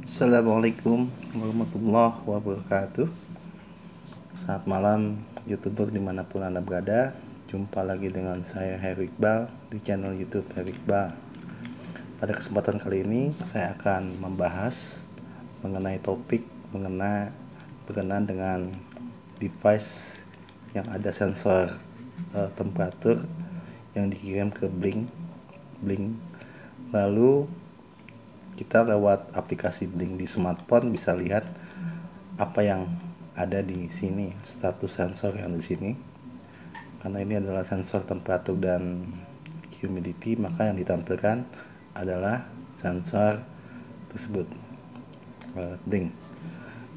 Assalamualaikum warahmatullahi wabarakatuh. Selamat malam YouTuber dimanapun Anda berada. Jumpa lagi dengan saya Heru Iqbal di channel YouTube Heru Iqbal. Pada kesempatan kali ini saya akan membahas mengenai topik berkenaan dengan device yang ada sensor temperatur yang dikirim ke Blink. Lalu kita lewat aplikasi Blink di smartphone bisa lihat apa yang ada di sini, status sensor yang di sini. Karena ini adalah sensor temperatur dan humidity, maka yang ditampilkan adalah sensor tersebut, Blink.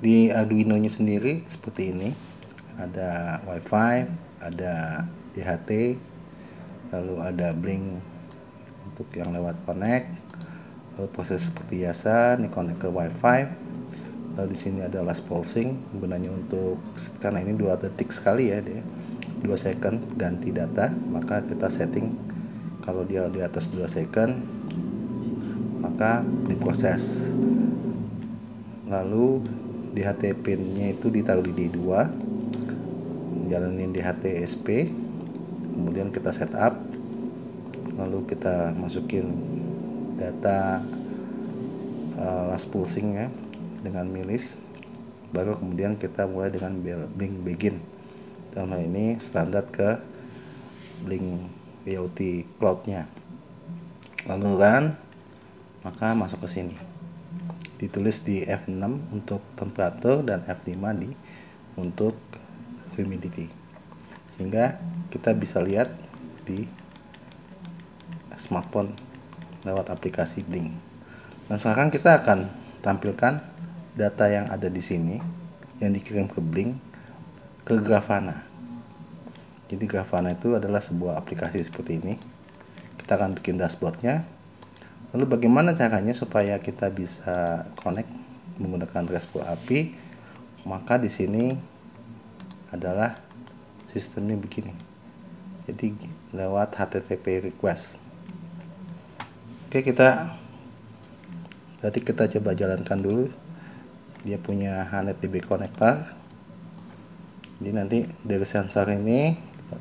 Di Arduino-nya sendiri seperti ini, ada WiFi, ada DHT, lalu ada Blink untuk yang lewat connect. Lalu proses seperti biasa, ini connect ke WiFi. Lalu di sini ada last pulsing, gunanya untuk karena ini 2 detik sekali ya, dia 2 second ganti data, maka kita setting kalau dia di atas 2 second maka diproses. Lalu DHT pin-nya itu ditaruh di D2, jalanin DHT SP, kemudian kita setup, lalu kita masukin data last pulsing ya dengan milis, baru kemudian kita mulai dengan Blink begin. Dalam hal ini standar ke Blink IoT Cloud-nya. Lalu run, maka masuk ke sini. Ditulis di F6 untuk temperatur dan F5 untuk humidity. Sehingga kita bisa lihat di smartphone lewat aplikasi Blink. Nah, sekarang kita akan tampilkan data yang ada di sini yang dikirim ke Blink ke Grafana. Jadi Grafana itu adalah sebuah aplikasi seperti ini. Kita akan bikin dashboardnya. Lalu bagaimana caranya supaya kita bisa connect menggunakan RESTful API? Maka di sini adalah sistemnya begini. Jadi lewat HTTP request. Oke, berarti kita coba jalankan dulu. Dia punya HNetDB connector. Jadi nanti dari sensor ini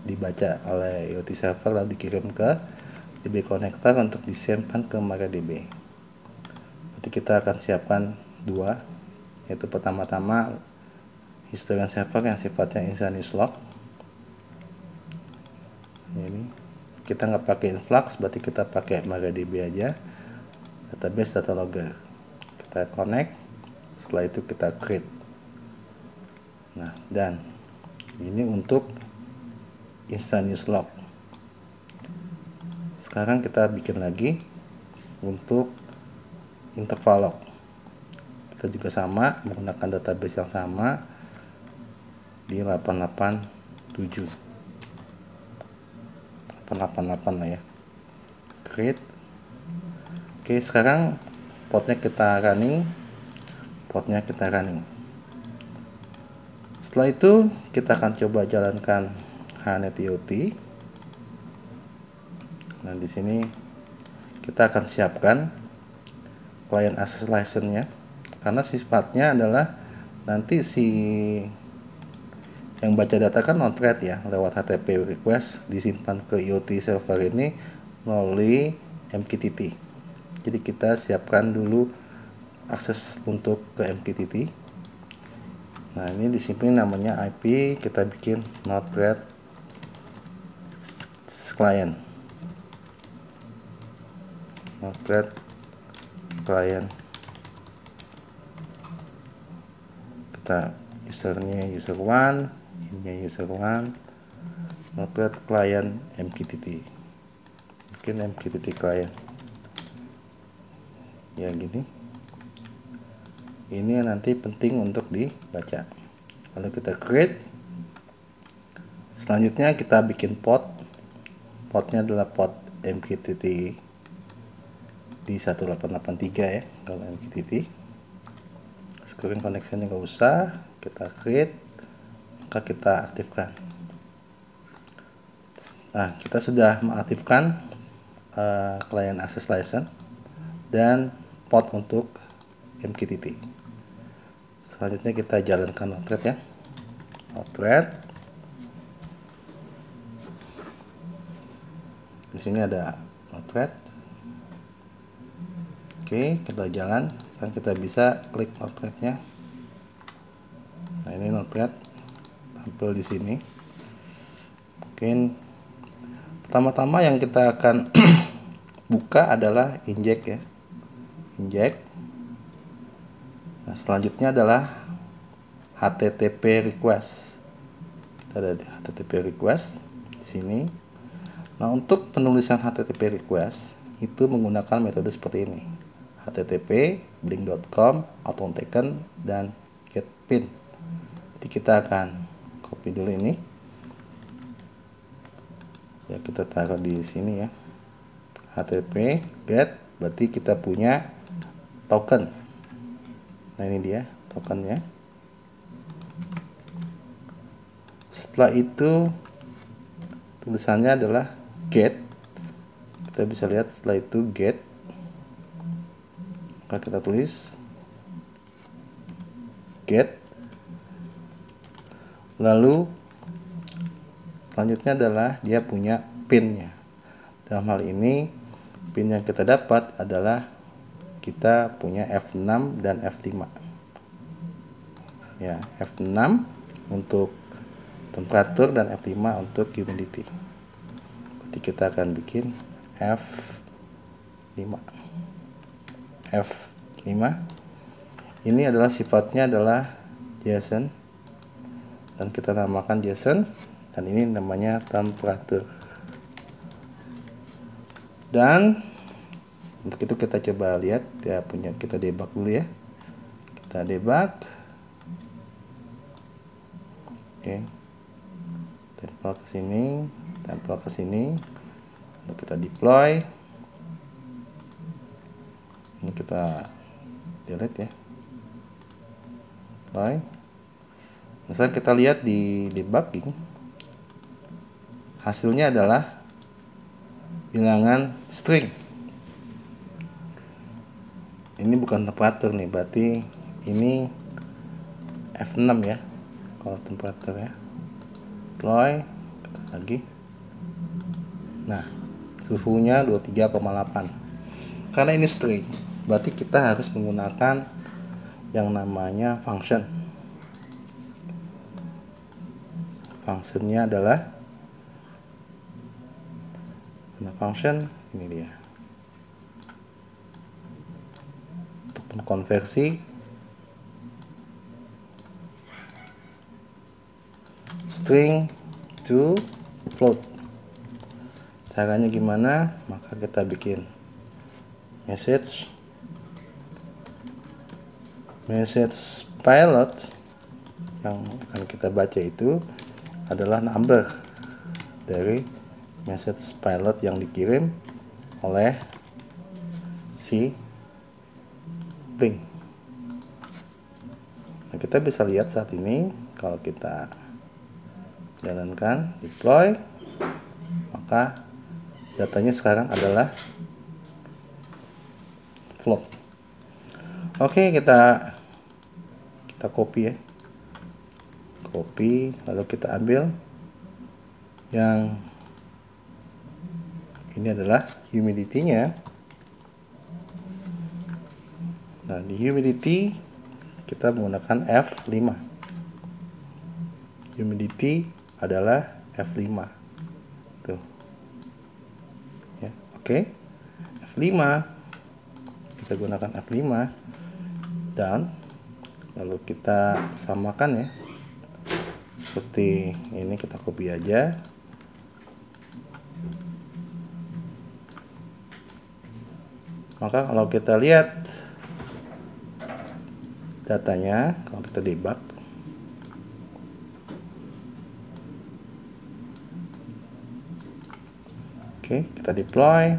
dibaca oleh IoT server lalu dikirim ke DB connector untuk disimpan ke MariaDB. Berarti kita akan siapkan 2, yaitu pertama-tama historian server yang sifatnya instantaneous log. Ini kita nggak pakai influx, berarti kita pakai MariaDB aja, database data logger. Kita connect, setelah itu kita create. Nah, dan ini untuk instantaneous log. Sekarang kita bikin lagi untuk interval log. Kita juga sama menggunakan database yang sama di 888 lah ya. Create. Oke, sekarang portnya kita running. Setelah itu kita akan coba jalankan HNet IoT. Nah, di sini kita akan siapkan client access license-nya, karena sifatnya adalah nanti si yang baca data kan non-thread ya, lewat HTTP request disimpan ke IoT server ini melalui MQTT. Jadi kita siapkan dulu akses untuk ke MQTT. Nah, ini di sini namanya IP, kita bikin non-thread client. Non-thread client. Kita usernya user1, ini user1, non-thread client MQTT. Bikin MQTT client. Ya gini. Ini nanti penting untuk dibaca. Lalu kita create. Selanjutnya kita bikin port. Portnya adalah port MQTT di 1883 ya, kalau MQTT. Screen connection nggak usah, kita create, maka kita aktifkan. Nah, kita sudah mengaktifkan client access license dan port untuk MQTT. Selanjutnya kita jalankan Node-RED ya. Node-RED. Di sini ada Node-RED. Oke, kita jalan. Sekarang kita bisa klik Node-RED-nya. Nah, ini Node-RED tampil di sini. Mungkin pertama-tama yang kita akan buka adalah inject ya. Inject. Nah, selanjutnya adalah HTTP request. Kita ada di HTTP request di sini. Nah, untuk penulisan HTTP request itu menggunakan metode seperti ini. HTTP, blink.com, auto-taken, dan get pin. Jadi kita akan copy dulu ini. Ya, kita taruh di sini ya. HTTP get, berarti kita punya token. Nah, ini dia tokennya. Setelah itu tulisannya adalah get. Kita bisa lihat setelah itu get. Maka kita tulis get. Lalu selanjutnya adalah dia punya pinnya. Dalam hal ini pin yang kita dapat adalah kita punya F6 dan F5. Ya, F6 untuk temperatur dan F5 untuk humidity. Berarti kita akan bikin F5. F5. Ini adalah sifatnya adalah JSON dan kita namakan JSON, dan ini namanya temperatur. Dan untuk itu kita coba lihat ya, kita debug dulu ya. Kita debug. Oke. Tempel ke sini, tempel ke sini. Lalu kita deploy. Ini kita delete ya. Deploy. Misalnya kita lihat di debugging, hasilnya adalah bilangan string. Ini bukan temperatur nih, berarti ini F6 ya kalau temperatur ya. Deploy lagi. Nah, suhunya 23,8. Karena ini string, berarti kita harus menggunakan yang namanya function. Functionnya adalah function, ini dia. Untuk mengkonversi string to float. Caranya gimana? Maka kita bikin message pilot, yang akan kita baca itu adalah number dari message pilot yang dikirim oleh si Blink. Nah, kita bisa lihat saat ini kalau kita jalankan deploy, maka datanya sekarang adalah float. Oke, kita copy ya. Copy, lalu kita ambil yang ini adalah humidity-nya. Nah, di humidity kita menggunakan F5. Humidity adalah F5. Tuh. Ya, oke. F5. Kita gunakan F5 dan lalu kita samakan ya. Seperti ini, kita copy aja. Maka kalau kita lihat datanya, kalau kita debug, oke, kita deploy.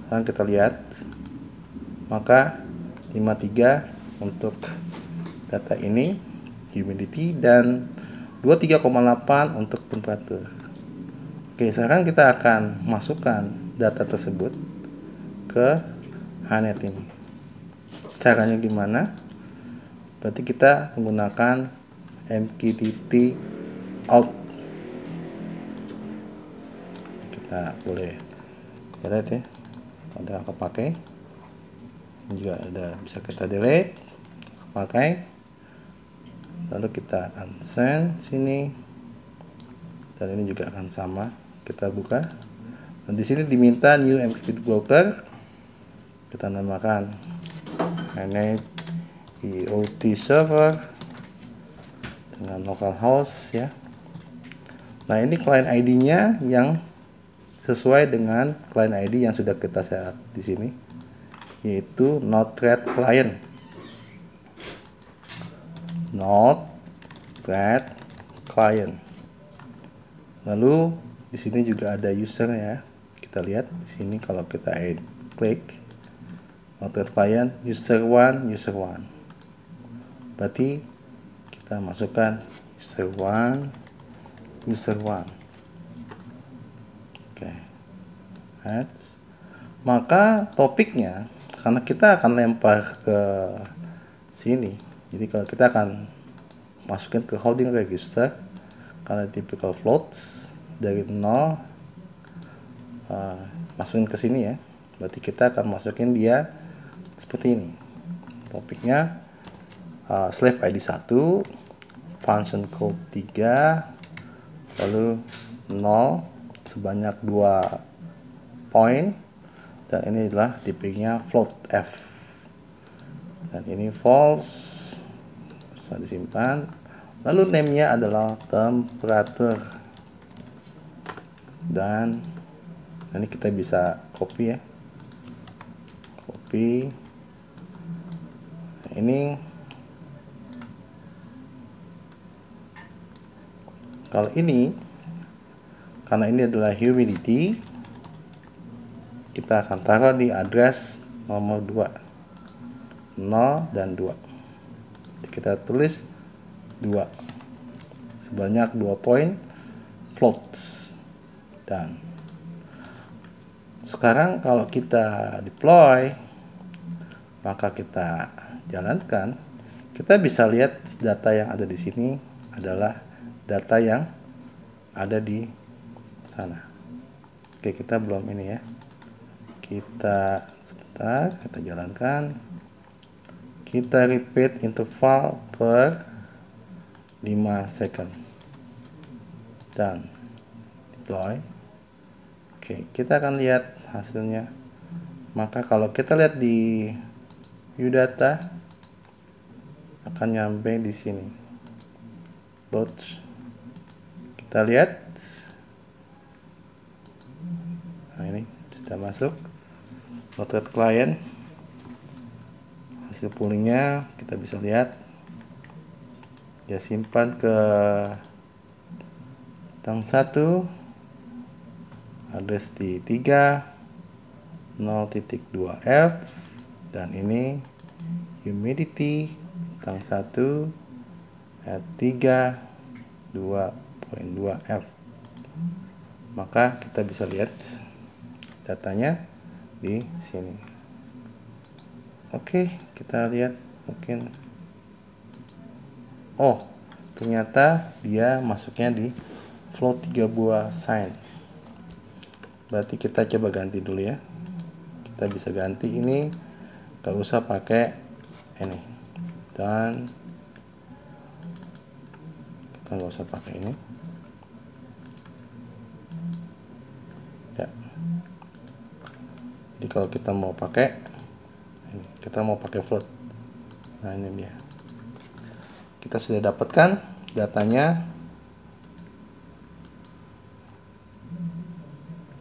Sekarang kita lihat, maka 53 untuk data ini humidity dan 23,8 untuk temperatur. Oke, sekarang kita akan masukkan data tersebut ke HNet ini. caranya gimana? Berarti kita menggunakan mqtt out. Kita boleh lihat ya, ada kepakai, juga ada bisa kita delete, pakai. Lalu kita unsend sini, dan ini juga akan sama. Kita buka, dan di sini diminta new mqtt broker. Kita namakan manage EOT server dengan localhost ya. Nah, ini client ID-nya yang sesuai dengan client ID yang sudah kita set di sini, yaitu Node-RED client. Node-RED client. Lalu di sini juga ada user ya. Kita lihat di sini kalau kita klik Node-RED client user1 user1. Berarti kita masukkan user1 user1. Oke. Maka topiknya, karena kita akan lempar ke sini, jadi kalau kita akan masukin ke holding register, karena typical floats dari 0 masukin ke sini ya, berarti kita akan masukin dia seperti ini. Topiknya slave ID 1, function code 3, lalu 0 sebanyak 2 poin, dan ini adalah tipenya float F, dan ini false, bisa disimpan. Lalu name-nya adalah temperature, dan ini kita bisa copy ya, copy. Nah, ini kalau ini, karena ini adalah humidity, kita akan taruh di address nomor 2, 0 dan 2. Kita tulis 2 sebanyak 2 poin floats. Dan sekarang kalau kita deploy, maka kita jalankan, kita bisa lihat data yang ada di sini adalah data yang ada di sana. Oke, kita belum ini ya. Kita sebentar, kita jalankan. Kita repeat interval per 5 second. Dan deploy. Oke, kita akan lihat hasilnya. Maka kalau kita lihat di view data, akan nyampe di sini. Batch. Kita lihat. Nah, ini sudah masuk. Node-RED client. Hasil poolingnya kita bisa lihat. Dia simpan ke tang 1, address di 3, 0.2F, dan ini humidity tang 1 at 3, 2.2F. Maka kita bisa lihat datanya di sini. Oke, kita lihat mungkin. Oh, ternyata dia masuknya di float 3 buah sign. Berarti kita coba ganti dulu ya. Kita bisa ganti ini, gak usah pakai ini, dan kita gak usah pakai ini ya. Jadi kalau kita mau pakai ini, kita mau pakai float, nah ini dia, kita sudah dapatkan datanya,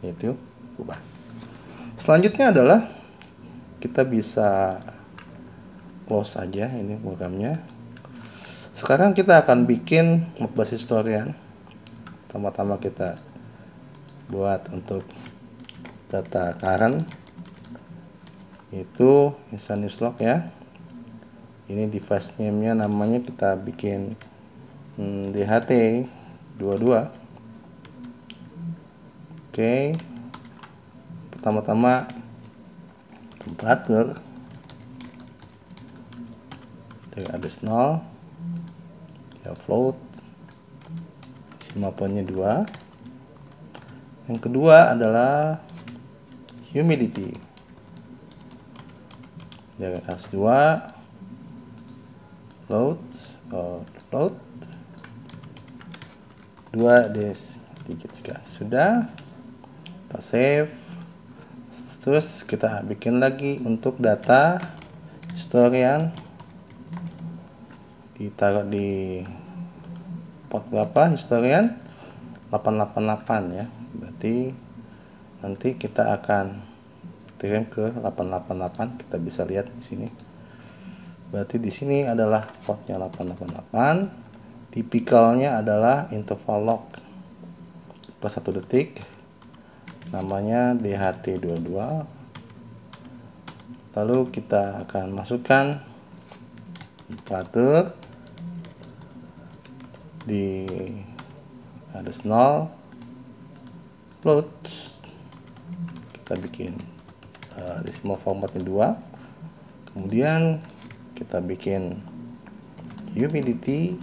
yaitu ubah. Selanjutnya adalah kita bisa close aja ini programnya. Sekarang kita akan bikin Modbus historian. Pertama-tama kita buat untuk data current, itu instant newslog ya. Ini device name-nya namanya kita bikin DHT22. Oke. Pertama-tama temperature. dari address 0 dia float, decimal point-nya 2. Yang kedua adalah humidity dari as2 float 2 digit juga sudah. Kita save, terus kita bikin lagi untuk data historian, ditaruh di port berapa historian 888 ya, berarti nanti kita akan kirim ke 888. Kita bisa lihat di sini, berarti di sini adalah portnya 888, tipikalnya adalah interval log per 1 detik, namanya DHT22. Lalu kita akan masukkan temperatur di address 0 float, kita bikin decimal formatnya 2. Kemudian kita bikin humidity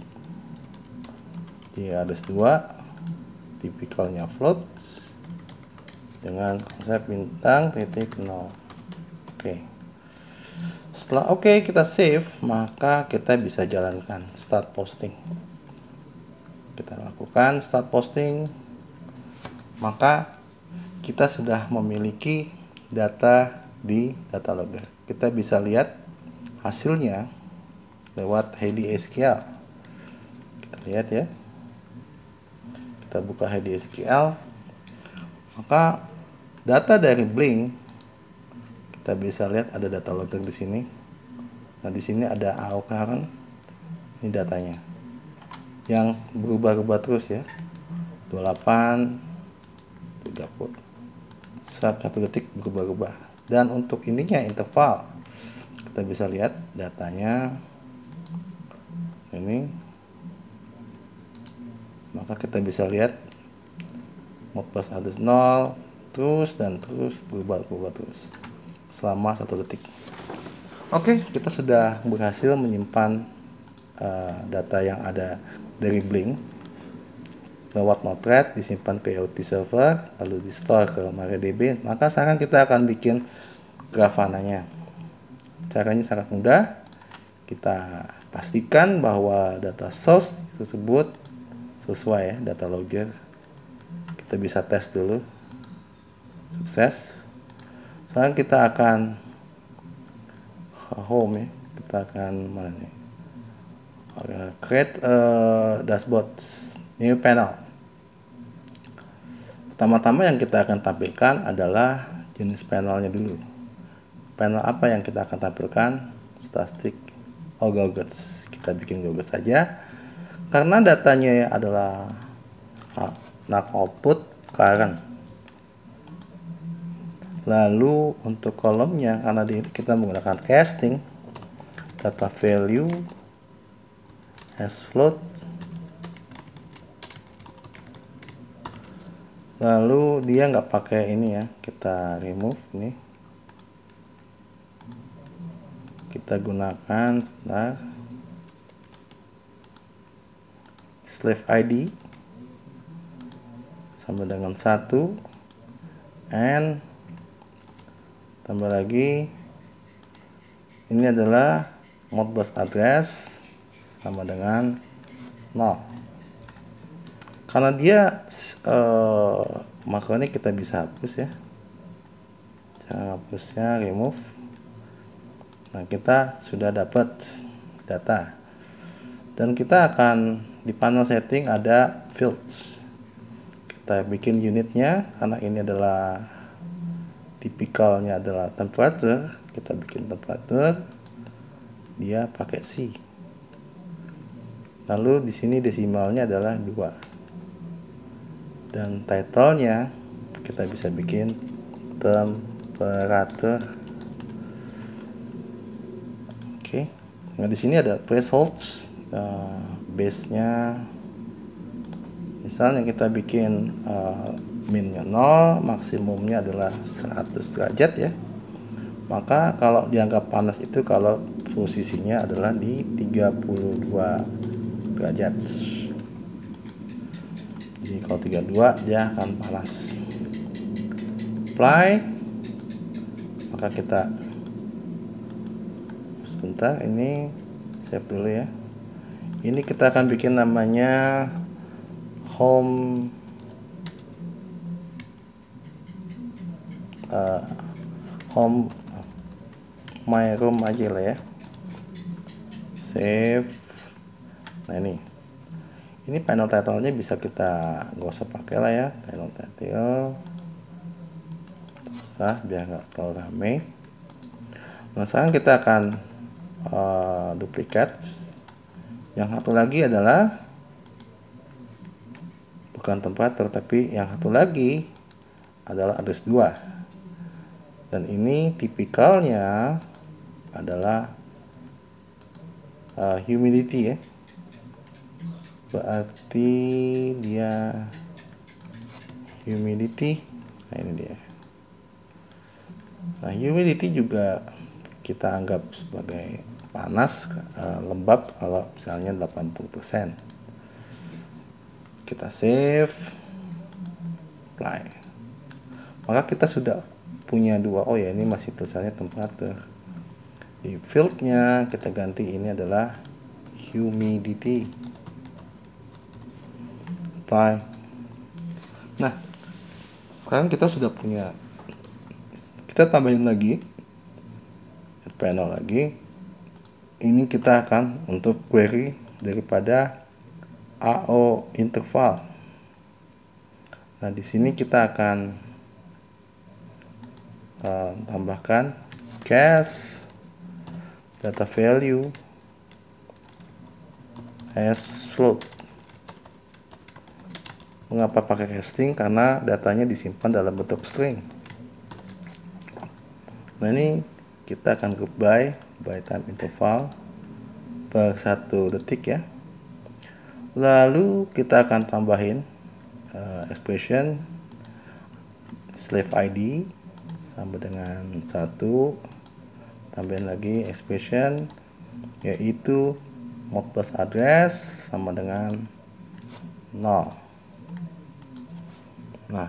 di address 2, tipikalnya float dengan konsep bintang titik 0. Setelah kita save, maka kita bisa jalankan start posting. Kita lakukan start posting, maka kita sudah memiliki data di data logger. Kita bisa lihat hasilnya lewat HDSQL. Kita lihat ya, kita buka HDSQL, maka data dari Blink kita bisa lihat ada data logger di sini. Nah, di sini ada AO current, ini datanya yang berubah-ubah terus ya, 28, 30, 1 detik berubah-ubah. Dan untuk ininya interval, kita bisa lihat datanya ini, maka kita bisa lihat Modbus address 0 terus dan terus berubah-ubah terus selama 1 detik. Kita sudah berhasil menyimpan data yang ada dari Blink lewat Node-RED, disimpan ke IoT server, lalu di store ke MariaDB. Maka sekarang kita akan bikin Grafana-nya. Caranya sangat mudah. Kita pastikan bahwa data source tersebut sesuai ya, data logger. Kita bisa tes dulu. Sukses. Sekarang kita akan home ya. Kita akan mana nih? Create dashboard, new panel. Pertama-tama yang kita akan tampilkan adalah jenis panelnya dulu. Panel apa yang kita akan tampilkan? Statistik Goggets. Kita bikin Goggets saja. Karena datanya adalah output current. Lalu untuk kolomnya, karena di ini kita menggunakan casting, data value as float. Lalu dia nggak pakai ini ya, kita remove ini. Kita gunakan slave ID sama dengan 1 and tambah lagi ini adalah Modbus address sama dengan 0. Karena dia makro ini kita bisa hapus ya. Cara hapusnya remove. Nah, kita sudah dapat data. Dan kita akan di panel setting ada fields. Kita bikin unitnya, karena ini adalah tipikalnya adalah temperature. Kita bikin temperature, dia pakai C. Lalu di sini desimalnya adalah 2. Dan title-nya kita bisa bikin temperature. Nah, di sini ada thresholds, base-nya. Misalnya kita bikin min-nya 0, maksimumnya adalah 100 derajat ya. Maka kalau dianggap panas itu kalau posisinya adalah di 32 derajat. Jadi kalau 32 dia akan panas. Apply, maka kita sebentar, ini save dulu ya. Ini kita akan bikin namanya home my room aja lah ya. Save. Nah ini panel title-nya bisa kita nggak usah pakai lah ya, title sah biar nggak terlalu rame. Nah sekarang kita akan duplikat. Yang satu lagi adalah bukan temperatur, tapi yang satu lagi adalah address 2. Dan ini tipikalnya adalah humidity ya. Berarti dia humidity. Nah ini dia. Nah humidity juga kita anggap sebagai panas, lembab kalau misalnya 80%. Kita save, apply. Maka kita sudah punya dua. Oh ya, ini masih tulisannya temperatur. Di fieldnya kita ganti, ini adalah humidity. Apply. Nah sekarang kita sudah punya, kita tambahin lagi panel lagi. Ini kita akan untuk query daripada AO interval. Nah di sini kita akan tambahkan cast data value as float. Mengapa pakai casting? Karena datanya disimpan dalam bentuk string. Nah ini kita akan group by time interval per 1 detik ya. Lalu kita akan tambahin expression slave ID sama dengan 1, tambahin lagi expression yaitu modbus address sama dengan 0. Nah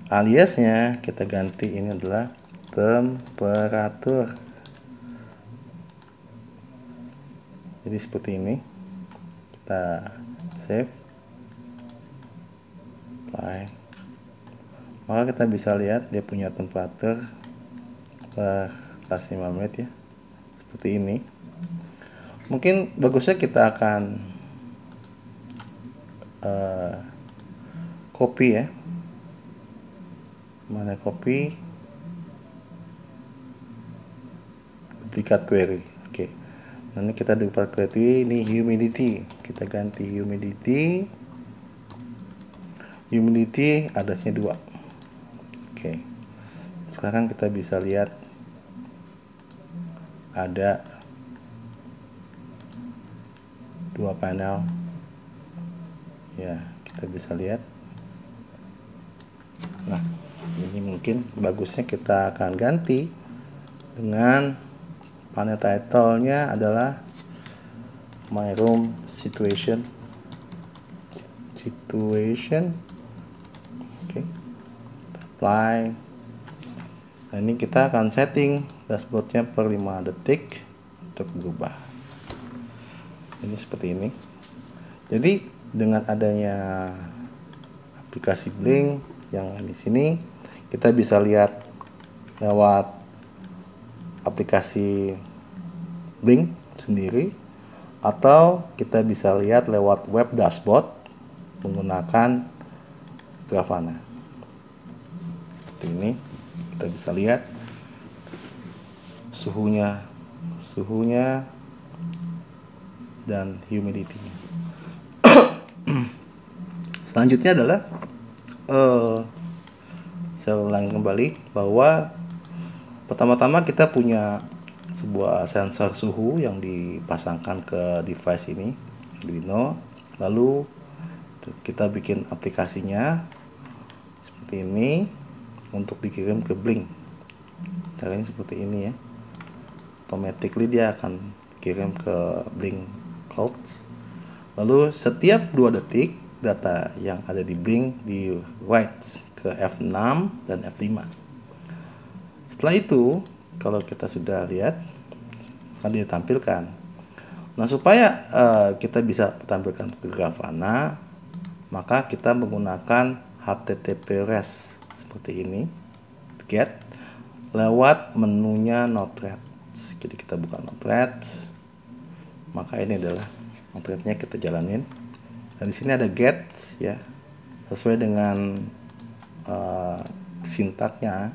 aliasnya kita ganti, ini adalah temperatur. Jadi seperti ini. Kita save, apply. Maka kita bisa lihat dia punya temperatur per 5 menit ya, seperti ini. Mungkin bagusnya kita akan copy ya. Mana copy, duplikat query. Oke. Nanti kita duplikat query, ini humidity. Kita ganti humidity. Humidity address-nya 2. Oke. Sekarang kita bisa lihat ada 2 panel. Ya, kita bisa lihat. Nah, ini mungkin bagusnya kita akan ganti dengan panel title-nya adalah my room situation. Oke. Apply. Nah, ini kita akan setting dashboardnya per 5 detik untuk berubah. Ini seperti ini. Jadi dengan adanya aplikasi Blink yang di sini, kita bisa lihat lewat aplikasi Blink sendiri, atau kita bisa lihat lewat web dashboard menggunakan Grafana. Seperti ini kita bisa lihat suhunya dan humidity-nya. Selanjutnya adalah saya ulangi kembali bahwa pertama-tama kita punya sebuah sensor suhu yang dipasangkan ke device ini, Arduino. Lalu kita bikin aplikasinya seperti ini untuk dikirim ke Blink. Caranya seperti ini ya. automatically dia akan kirim ke Blink Clouds. Lalu setiap 2 detik data yang ada di Blink di write ke F6 dan F5. Setelah itu, kalau kita sudah lihat, akan ditampilkan. Nah, supaya kita bisa tampilkan ke Grafana, maka kita menggunakan HTTP REST seperti ini, get, lewat menunya Node-RED. Jadi kita buka Node-RED, maka ini adalah Node-RED-nya, kita jalanin. Dan di sini ada get, ya, sesuai dengan sintaknya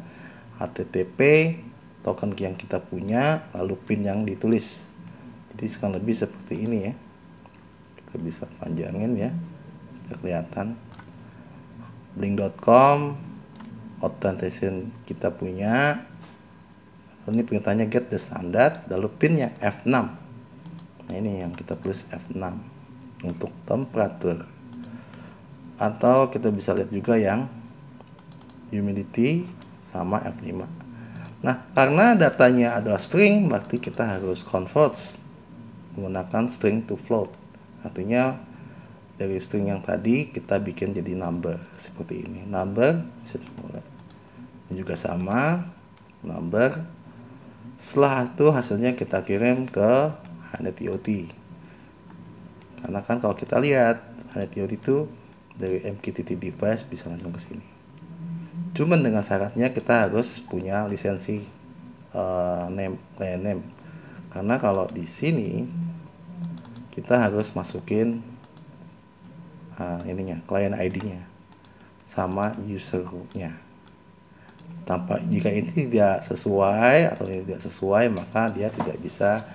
HTTP token yang kita punya, lalu pin yang ditulis. Jadi sekarang lebih seperti ini ya. Kita bisa panjangin ya, supaya kelihatan. Blink.com, authentication kita punya. Lalu ini perintahnya get the standard, lalu pinnya F6. Nah, ini yang kita tulis F6 untuk temperatur. Atau kita bisa lihat juga yang humidity sama F5. Nah, karena datanya adalah string, berarti kita harus convert menggunakan string to float. Artinya dari string yang tadi kita bikin jadi number seperti ini. Number ini juga sama, number. Setelah itu hasilnya kita kirim ke HNetIoT. Karena kan kalau kita lihat HNetIoT itu dari MQTT device bisa langsung ke sini. Cuman dengan syaratnya kita harus punya lisensi client name. Karena kalau di sini kita harus masukin ininya, client ID-nya sama user group-nya. Jika ini tidak sesuai atau tidak sesuai, maka dia tidak bisa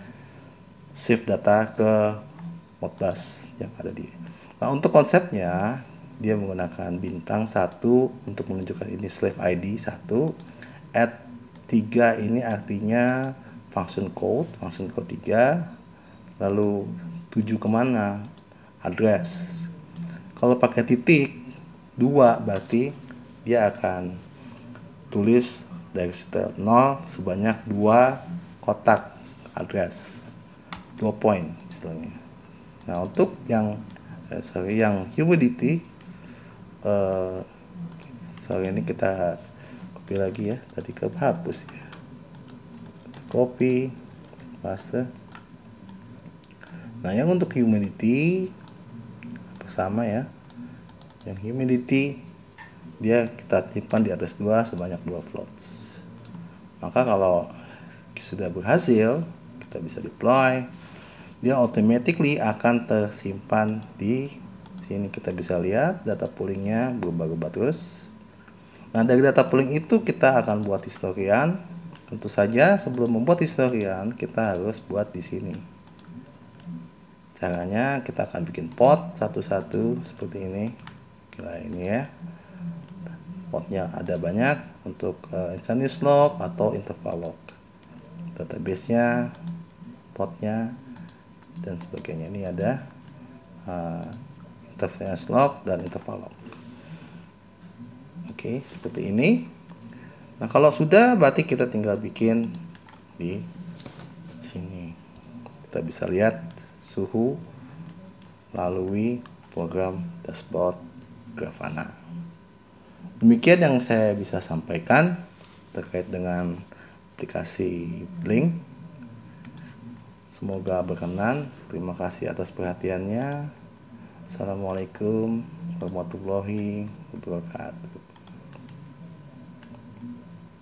save data ke Modbus yang ada di. Nah, untuk konsepnya dia menggunakan bintang 1 untuk menunjukkan ini slave ID 1, add 3 ini artinya function code 3, lalu 7 kemana, address. Kalau pakai titik 2 berarti dia akan tulis dari setel 0 sebanyak 2 kotak address, 2 poin istilahnya. Nah, untuk yang humidity, ini kita copy lagi ya, tadi kehapus ya, copy paste. Nah, yang untuk humidity bersama ya, yang humidity dia kita simpan di atas 2 sebanyak 2 floats. Maka kalau sudah berhasil, kita bisa deploy, dia automatically akan tersimpan di sini. Kita bisa lihat data poolingnya berubah-ubah terus. Nah, dari data pooling itu kita akan buat historian. Tentu saja sebelum membuat historian kita harus buat di sini. Caranya kita akan bikin pot satu-satu seperti ini. Nah, ini ya. Potnya ada banyak untuk instantaneous log atau interval log. Database-nya, potnya, dan sebagainya. Ini ada interference log dan interval log. Oke, seperti ini. Nah, kalau sudah berarti kita tinggal bikin di sini. Kita bisa lihat suhu melalui program dashboard Grafana. Demikian yang saya bisa sampaikan terkait dengan aplikasi Blink. Semoga berkenan. Terima kasih atas perhatiannya. Assalamualaikum warahmatullahi wabarakatuh.